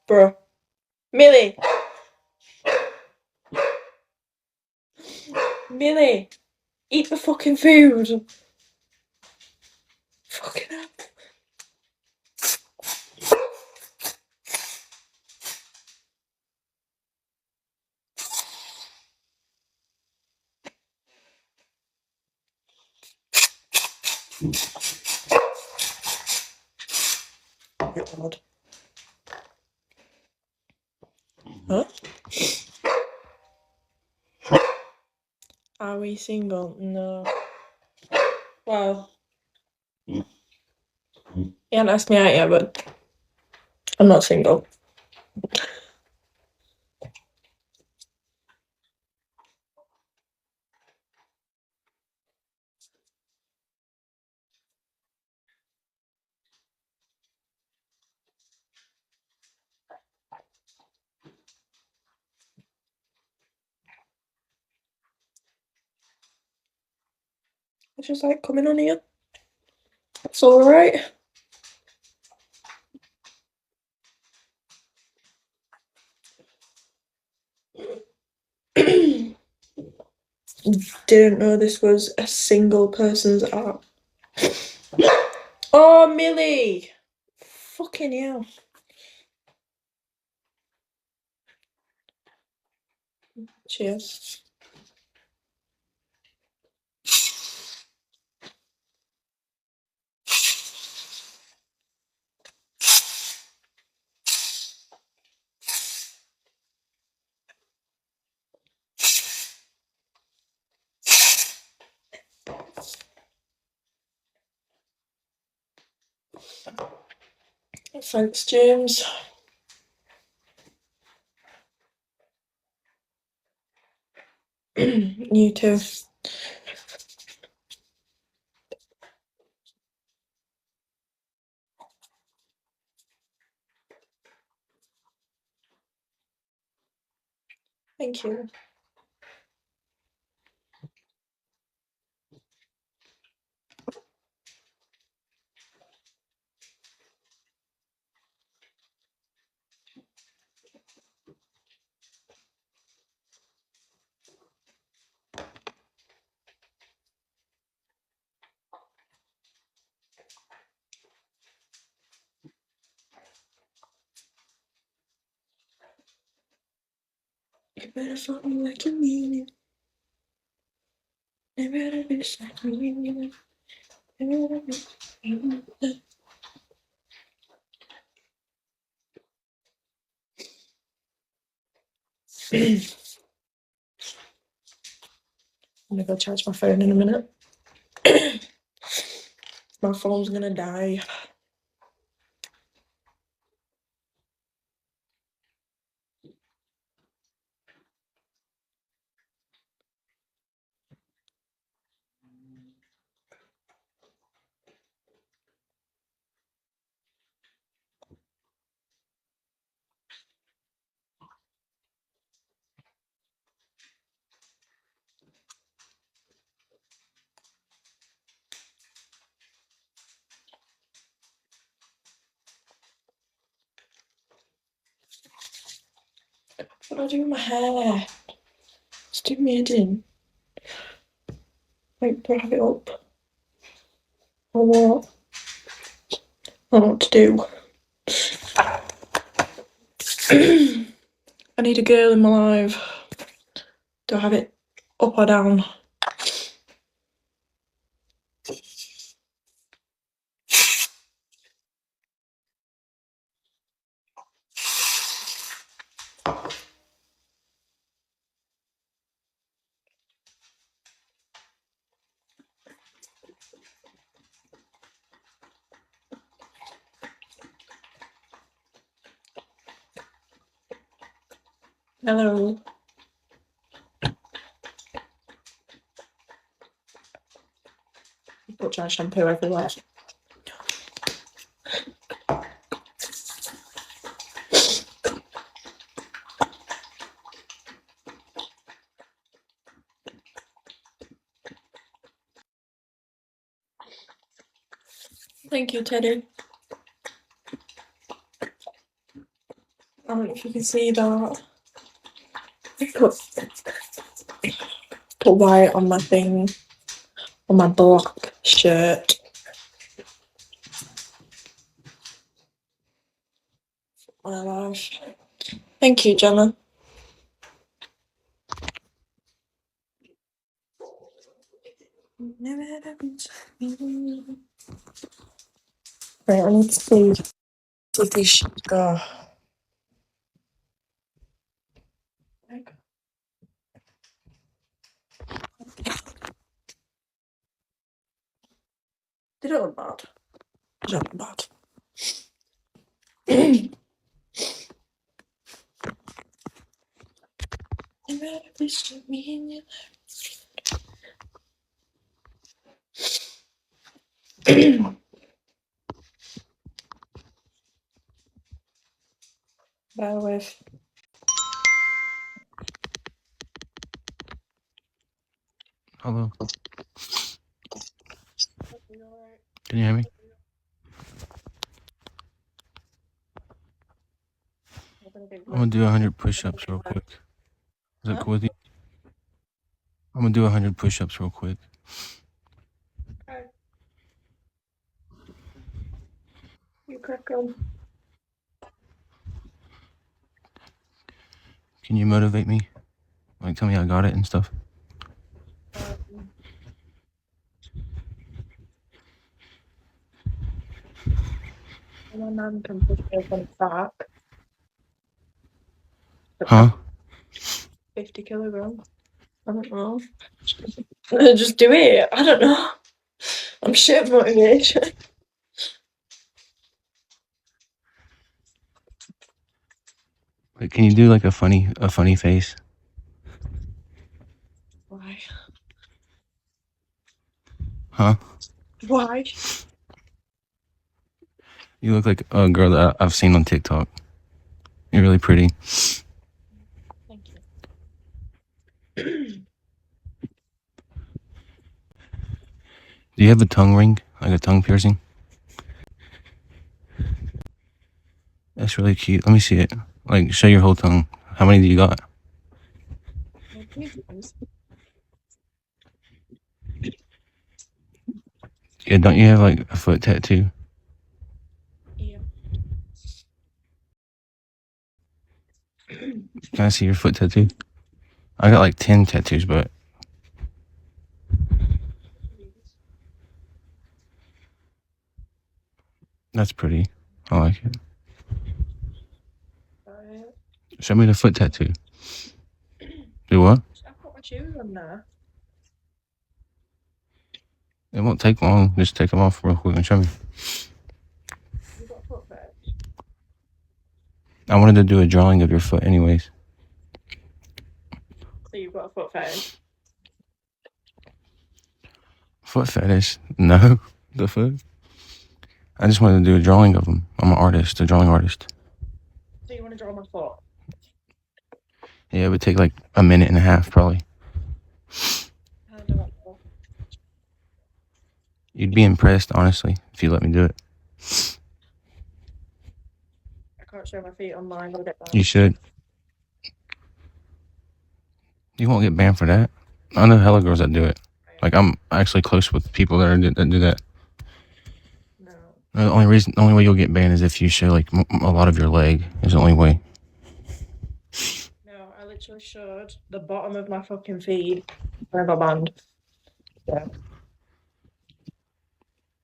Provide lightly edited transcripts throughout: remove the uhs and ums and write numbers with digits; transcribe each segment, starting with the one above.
Bro. Millie! Millie! Eat the fucking food! Fucking hell. God. Huh? Are we single? No. Well, he hasn't asked me out yet, but I'm not single. I just like coming on here. It's alright. Didn't know this was a single person's app. Oh, Millie! Fucking hell. Cheers. Thanks, James. You too. Thank you. You better fuck me like you mean it. Never had a bitch like me. Never had a bitch like me. I'm gonna go charge my phone in a minute. My phone's gonna die. What do I do with my hair? Just do me head in. Like, do I have it up? Or what? I don't know what to do. I need a girl in my life. Do I have it up or down? Hello. Put dry shampoo everywhere. Thank you, Teddy. I don't know if you can see that. Put white on my thing, on my black shirt. My life. Thank you, Gemma. Right, I need to see if these should go. They don't look bad. They don't look bad. Bear with. Hello. Can you hear me? I'm gonna do 100 push-ups real quick. Is that cool with you? I'm gonna do 100 push-ups real quick. Okay. You crack on. Can you motivate me? Like, tell me I got it and stuff. My mum can push me on the back. Huh? 50 kilograms. I don't know. Just do it. I don't know. I'm shit at motivation. Wait, can you do like a funny face? Why? Huh? Why? You look like a girl that I've seen on TikTok. You're really pretty. Thank you. Do you have a tongue ring? Like a tongue piercing? That's really cute. Let me see it. Like, show your whole tongue. How many do you got? Yeah, don't you have like a foot tattoo? Yeah. Can I see your foot tattoo? I got like 10 tattoos, but that's pretty. I like it. Show me the foot tattoo. Do what? I put my shoes on now. It won't take long. Just take them off real quick and show me. You got a foot fetish? I wanted to do a drawing of your foot anyways. So you've got a foot fetish? Foot fetish? No. The foot? I just wanted to do a drawing of them. I'm an artist, a drawing artist. So you want to draw my foot? Yeah, it would take like a minute and a half probably. How do I draw? You'd be impressed, honestly, if you let me do it. I can't show my feet online. I'll get that. You should. You won't get banned for that. I know hella girls that do it. Like, I'm actually close with people that do that. No. The only way you'll get banned is if you show like a lot of your leg. Is the only way. No, I literally showed the bottom of my fucking feet when I got banned. Yeah.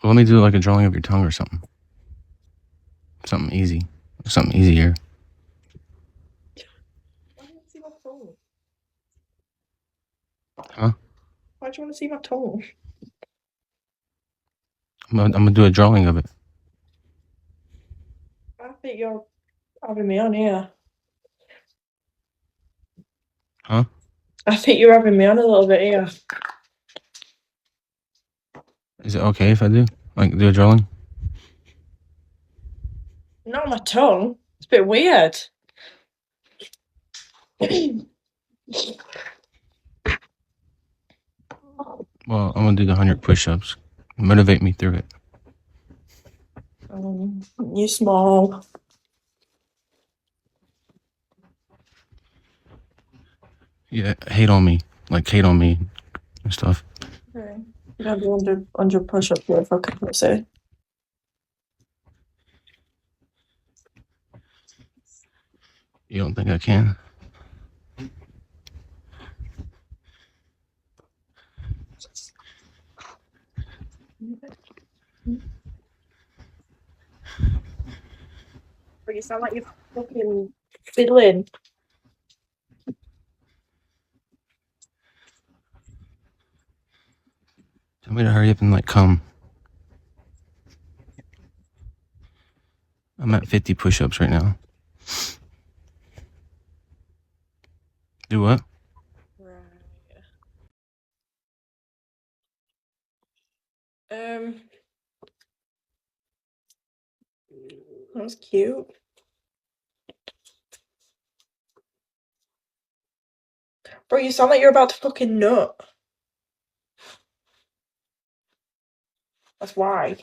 Well, let me do like a drawing of your tongue or something. Something easy. Something easier. Why do you want to see my tongue? Huh? Why do you want to see my tongue? I'm gonna do a drawing of it. I think you're having me on here. Huh? I think you're having me on a little bit here. Is it okay if I do? Like, do a drawing? Not on my tongue. It's a bit weird. Well, I'm gonna do the 100 push-ups. Motivate me through it. You small. Yeah, hate on me. Like, hate on me and stuff. Okay. You gotta do 100 push-ups here for say. You don't think I can? But you sound like you're fucking fiddling. Tell me to hurry up and, like, come. I'm at 50 push-ups right now. Do what? Right. That was cute. Bro, you sound like you're about to fucking nut. That's why.